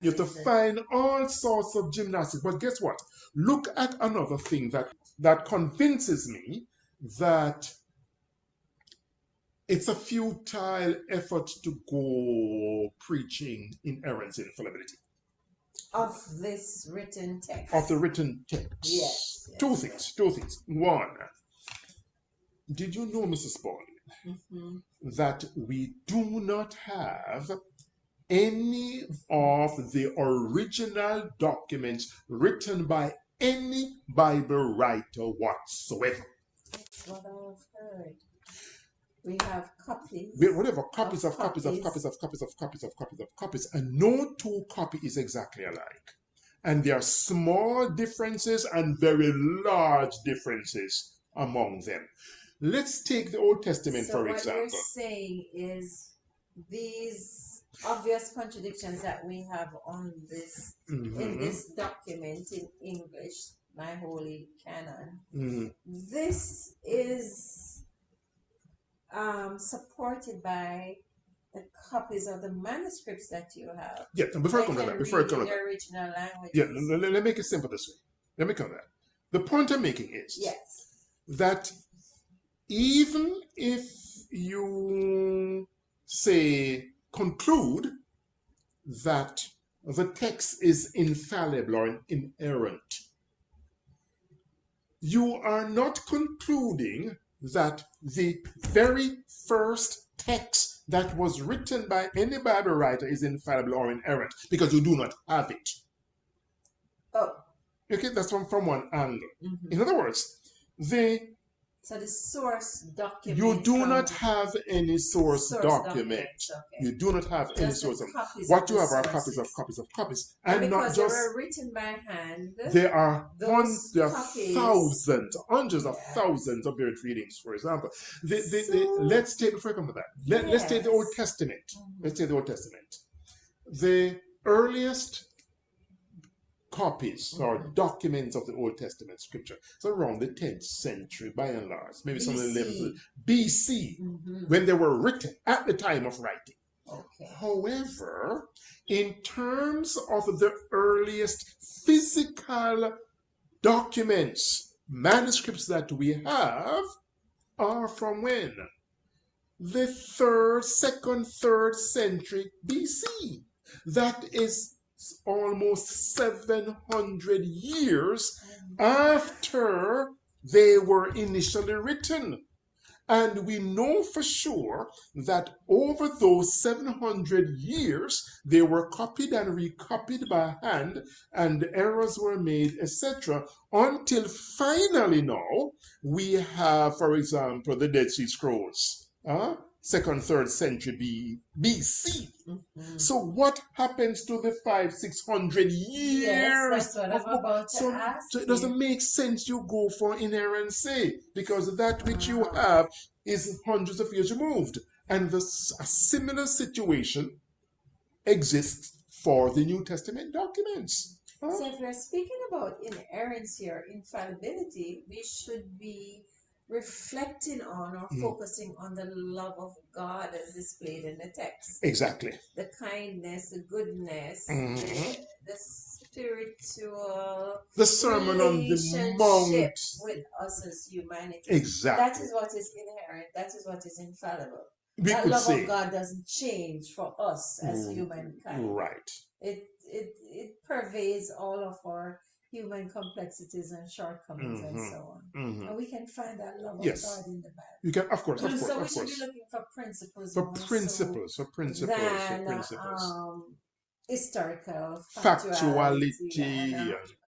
You have to find all sorts of gymnastics. But guess what? Look at another thing that convinces me that it's a futile effort to go preaching inerrancy and infallibility. Of this written text. Of the written text. Yes. Two things. One, did you know, Mrs. Pauline, that we do not have any of the original documents written by any Bible writer whatsoever? That's what I've heard. We have copies. Whatever, copies, and no two copies is exactly alike. And there are small differences and very large differences among them. Let's take the Old Testament, for example. So what you're saying is these obvious contradictions that we have on this in this document in English, my holy canon, this is supported by the copies of the manuscripts that you have. Yeah, and before I come to that, the original language. Yeah, let me make it simple this way. Let me come to that. The point I'm making is that even if you say conclude that the text is infallible or inerrant, you are not concluding that the very first text that was written by any Bible writer is infallible or inerrant, because you do not have it. Oh. Okay, that's from one angle. In other words, so the source document. You do not have any source document. Okay. You do not have any source. What you have are copies. And because they were written by hand, there are thousands, hundreds of thousands of varied readings, for example. Let's take, before I come to that, let's take the Old Testament. Let's take the Old Testament. The earliest copies or documents of the Old Testament scripture. So around the 10th century, by and large, maybe some of the 11th BC, when they were written at the time of writing. Okay. However, in terms of the earliest physical documents, manuscripts that we have are from when? The 3rd century BC. That is almost 700 years after they were initially written. And we know for sure that over those 700 years, they were copied and recopied by hand, and errors were made, etc., until finally now we have, for example, the Dead Sea Scrolls. 2nd, 3rd century BC. So what happens to the 500-600 years? Yes, that's what I'm about to ask. So it doesn't make sense you go for inerrancy, because that which you have is hundreds of years removed. And a similar situation exists for the New Testament documents. So if we're speaking about inerrancy or infallibility, we should be reflecting on or focusing on the love of God as displayed in the text. Exactly. The kindness, the goodness, the spiritual, the Sermon on the Mount with us as humanity. Exactly. That is what is inherent. That is what is infallible. That love of God doesn't change for us as humankind. Right. It pervades all of our human complexities and shortcomings and so on. And we can find that love of God in the Bible. You can, of course. So we should be looking for principles. For principles. Historical factuality.